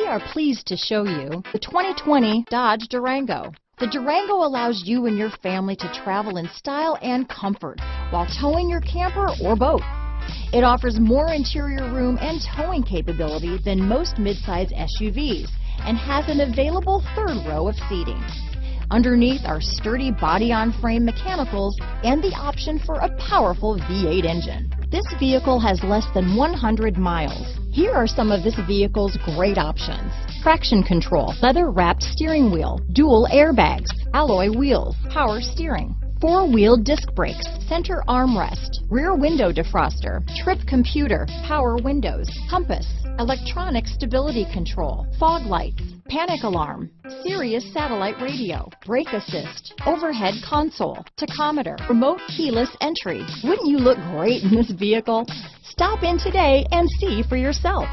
are pleased to show you the 2020 Dodge Durango. The Durango allows you and your family to travel in style and comfort while towing your camper or boat. It offers more interior room and towing capability than most midsize SUVs and has an available third row of seating. Underneath are sturdy body-on-frame mechanicals and the option for a powerful V8 engine. This vehicle has less than 100 miles. Here are some of this vehicle's great options: traction control, leather-wrapped steering wheel, dual airbags, alloy wheels, power steering, four-wheel disc brakes, center armrest, rear window defroster, trip computer, power windows, compass, electronic stability control, fog lights, panic alarm, Sirius Satellite Radio, brake assist, overhead console, tachometer, remote keyless entry. Wouldn't you look great in this vehicle? Stop in today and see for yourself.